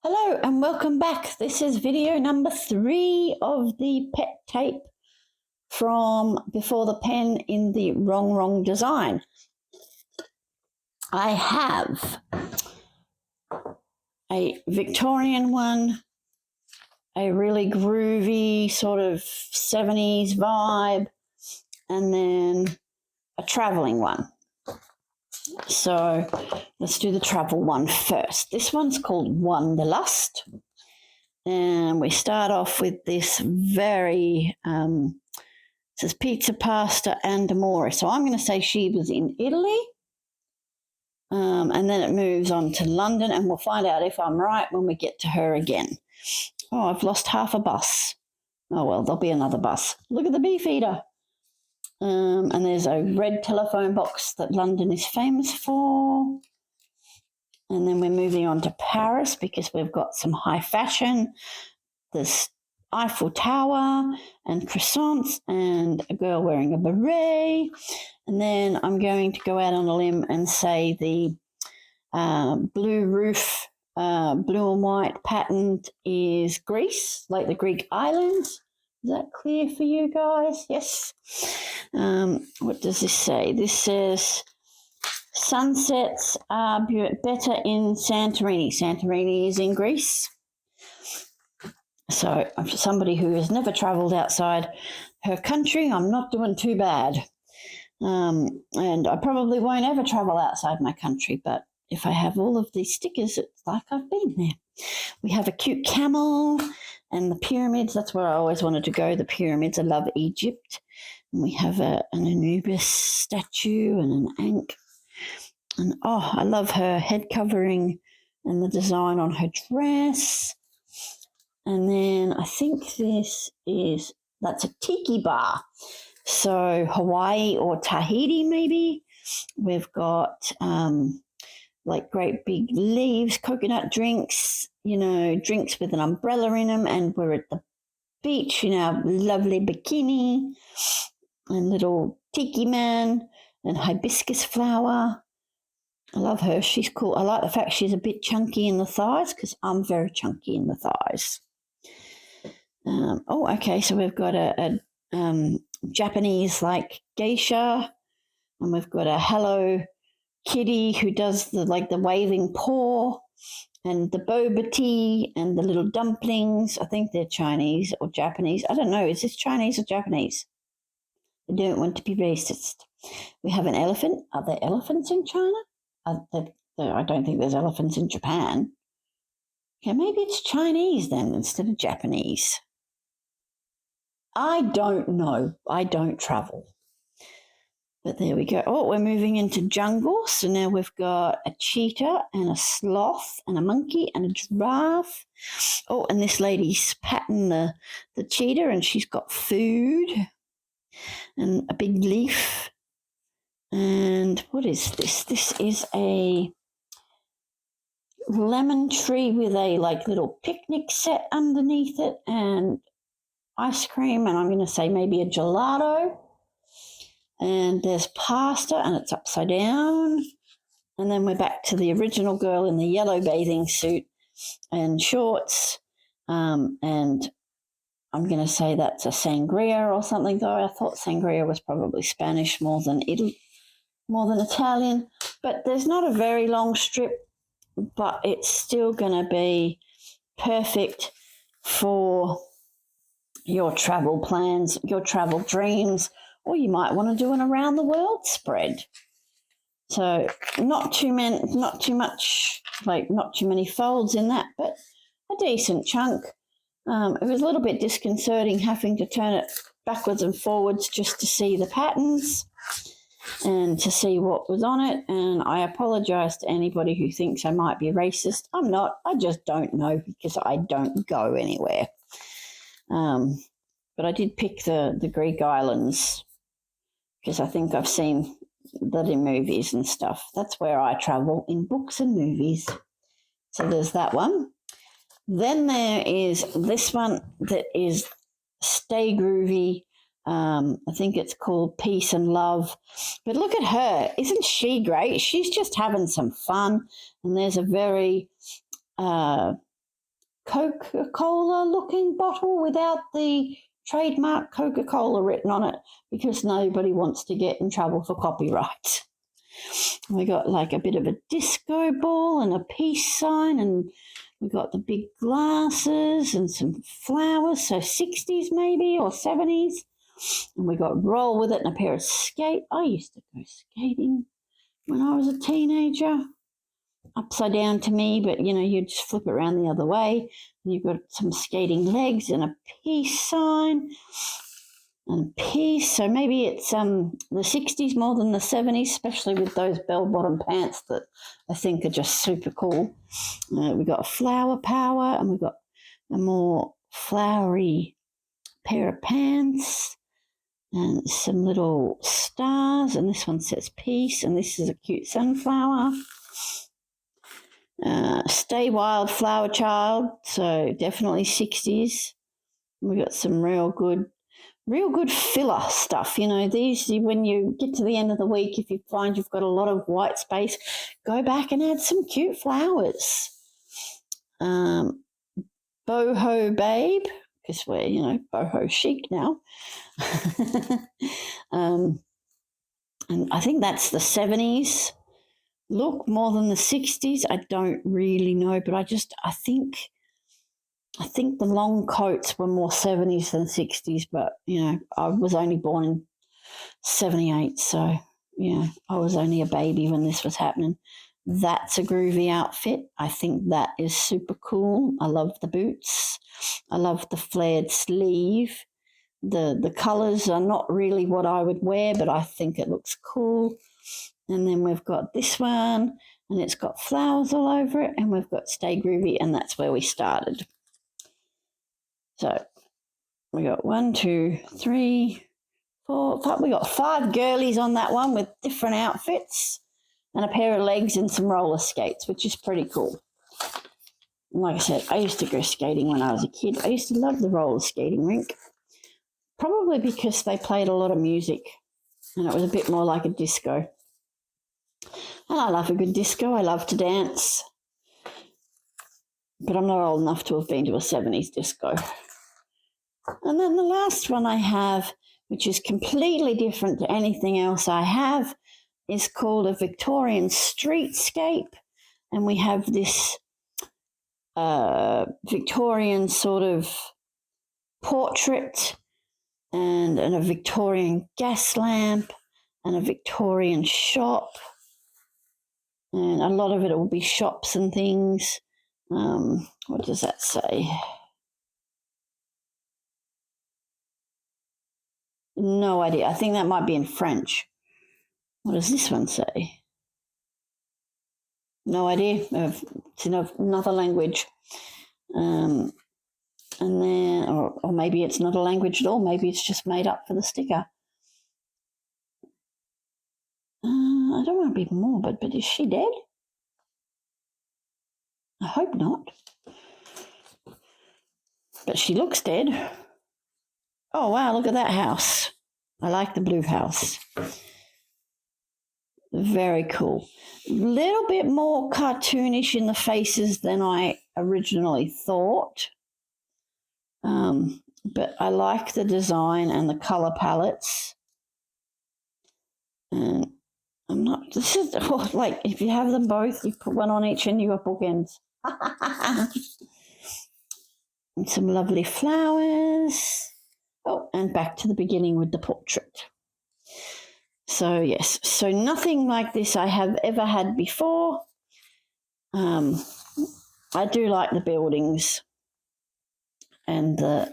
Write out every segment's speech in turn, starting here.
Hello and welcome back. This is video number 3 of the pet tape from Before the Pen in the Wrong design. I have a Victorian one, a really groovy sort of 70s vibe, and then a traveling one. So let's do the travel one first. This one's called Wanderlust. And we start off with this very, it says pizza, pasta, and amore. So I'm going to say she was in Italy. And then it moves on to London, and we'll find out if I'm right when we get to her again. Oh, I've lost half a bus. Oh, well, there'll be another bus. Look at the beefeater. And there's a red telephone box that London is famous for. And then we're moving on to Paris because we've got some high fashion. There's Eiffel Tower and croissants and a girl wearing a beret. And then I'm going to go out on a limb and say the blue roof, blue and white patterned is Greece, like the Greek islands. Is that clear for you guys? Yes. What does this say? This says sunsets are better in Santorini. Santorini is in Greece. So for somebody who has never travelled outside her country, I'm not doing too bad. And I probably won't ever travel outside my country, but if I have all of these stickers, it's like I've been there. We have a cute camel and the pyramids. That's where I always wanted to go, the pyramids. I love Egypt. And we have an Anubis statue and an ankh. And oh, I love her head covering and the design on her dress. And then I think that's a tiki bar. So Hawaii or Tahiti maybe. We've got like great big leaves, coconut drinks, drinks with an umbrella in them. And we're at the beach in our lovely bikini and little tiki man and hibiscus flower. I love her. She's cool. I like the fact she's a bit chunky in the thighs because I'm very chunky in the thighs. Okay. So we've got a Japanese like geisha, and we've got a Hello Kitty who does the waving paw, and the boba tea and the little dumplings. I think they're Chinese or Japanese. I don't know. Is this Chinese or Japanese? I don't want to be racist. We have an elephant. Are there elephants in China? I don't think there's elephants in Japan. Okay, maybe it's Chinese then instead of Japanese. I don't know. I don't travel. But there we go. Oh, we're moving into jungle. So now we've got a cheetah and a sloth and a monkey and a giraffe. Oh, and this lady's patting the cheetah, and she's got food and a big leaf. And what is this? This is a lemon tree with a little picnic set underneath it and ice cream, and I'm going to say maybe a gelato. And there's pasta, and it's upside down. And then we're back to the original girl in the yellow bathing suit and shorts. And I'm going to say that's a sangria or something, though I thought sangria was probably Spanish more than Italian. But there's not a very long strip, but it's still going to be perfect for your travel plans, your travel dreams, or you might want to do an around the world spread. So not too many folds in that, but a decent chunk. It was a little bit disconcerting having to turn it backwards and forwards just to see the patterns and to see what was on it. And I apologize to anybody who thinks I might be racist. I'm not. I just don't know because I don't go anywhere. But I did pick the Greek islands because I think I've seen that in movies and stuff. That's where I travel, in books and movies. So there's that one. Then there is this one that is Stay Groovy. I think it's called Peace and Love. But look at her. Isn't she great? She's just having some fun. And there's a very Coca-Cola looking bottle without the trademark Coca-Cola written on it because nobody wants to get in trouble for copyright. We got like a bit of a disco ball and a peace sign, and we got the big glasses and some flowers, so 60s maybe or 70s. And we got roll with it and a pair of skates. I used to go skating when I was a teenager. Upside down to me, but you just flip it around the other way. And you've got some skating legs and a peace sign and peace. So maybe it's the 60s more than the 70s, especially with those bell-bottom pants that I think are just super cool. We got flower power, and we got a more flowery pair of pants and some little stars. And this one says peace, and this is a cute sunflower. Stay Wild Flower Child, so definitely 60s. We got some real good filler stuff. These, when you get to the end of the week, if you find you've got a lot of white space, go back and add some cute flowers. Boho Babe, because we're, boho chic now. And I think that's the 70s. Look, more than the 60s, I don't really know, but I think the long coats were more 70s than 60s, but, I was only born in 78, so, I was only a baby when this was happening. That's a groovy outfit. I think that is super cool. I love the boots. I love the flared sleeve. The colours are not really what I would wear, but I think it looks cool. And then we've got this one, and it's got flowers all over it, and we've got Stay Groovy, and that's where we started. So we got 1, 2, 3, 4, 5. We got 5 girlies on that one with different outfits and a pair of legs and some roller skates, which is pretty cool. And like I said, I used to go skating when I was a kid. I used to love the roller skating rink, probably because they played a lot of music, and it was a bit more like a disco. And I love a good disco. I love to dance. But I'm not old enough to have been to a 70s disco. And then the last one I have, which is completely different to anything else I have, is called a Victorian streetscape. And we have this Victorian sort of portrait and a Victorian gas lamp and a Victorian shop. And a lot of it will be shops and things. What does that say? No idea. I think that might be in French. What does this one say? No idea. It's in another language. And then, or maybe it's not a language at all. Maybe it's just made up for the sticker. I don't want to be morbid, but is she dead? I hope not. But she looks dead. Oh, wow, look at that house. I like the blue house. Very cool. A little bit more cartoonish in the faces than I originally thought. But I like the design and the colour palettes. And this is like if you have them both, you put one on each and you got bookends. And some lovely flowers. Oh, and back to the beginning with the portrait. So yes, so nothing like this I have ever had before. I do like the buildings and the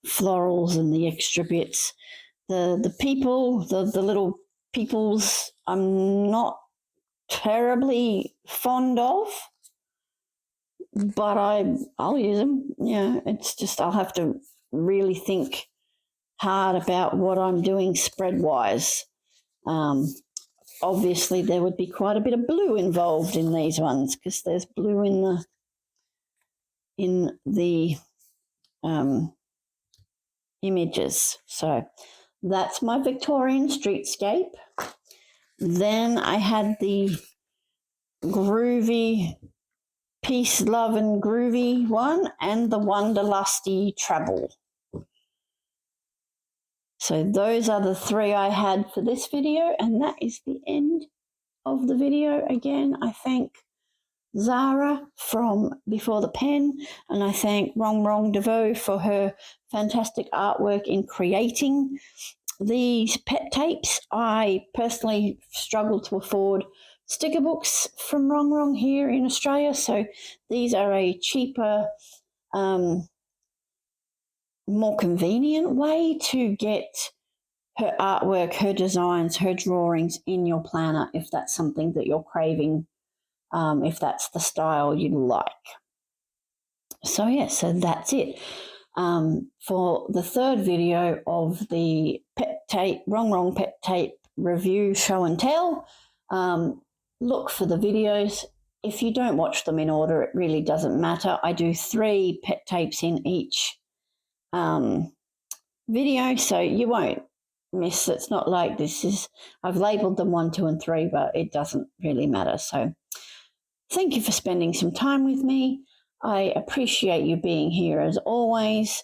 florals and the extra bits. The people, the little peoples, I'm not terribly fond of, but I'll use them. Yeah, it's just I'll have to really think hard about what I'm doing spread-wise. Obviously, there would be quite a bit of blue involved in these ones because there's blue in the images. So that's my Victorian streetscape. Then I had the groovy Peace, Love and Groovy one, and the Wanderlusty Travel. So those are the 3 I had for this video, and that is the end of the video. Again, I thank Zara from Before the Pen, and I thank Wrong DeVoe for her fantastic artwork in creating these pet tapes. I personally struggle to afford sticker books from Wrong here in Australia, so these are a cheaper, more convenient way to get her artwork, her designs, her drawings in your planner if that's something that you're craving, if that's the style you like. So yeah, so that's it. For the 3rd video of the pet tape, Wrong pet tape review show and tell, look for the videos. If you don't watch them in order, it really doesn't matter. I do 3 pet tapes in each video, so you won't miss. It's not like I've labeled them 1, 2 and 3, but it doesn't really matter. So thank you for spending some time with me. I appreciate you being here as always.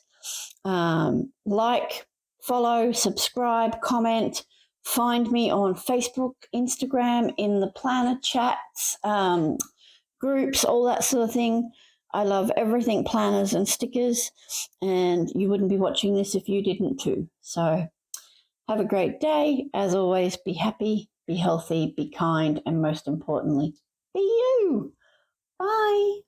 Like, follow, subscribe, comment. Find me on Facebook, Instagram, in the planner chats, groups, all that sort of thing. I love everything planners and stickers, and you wouldn't be watching this if you didn't too. So have a great day. As always, be happy, be healthy, be kind, and most importantly, be you. Bye.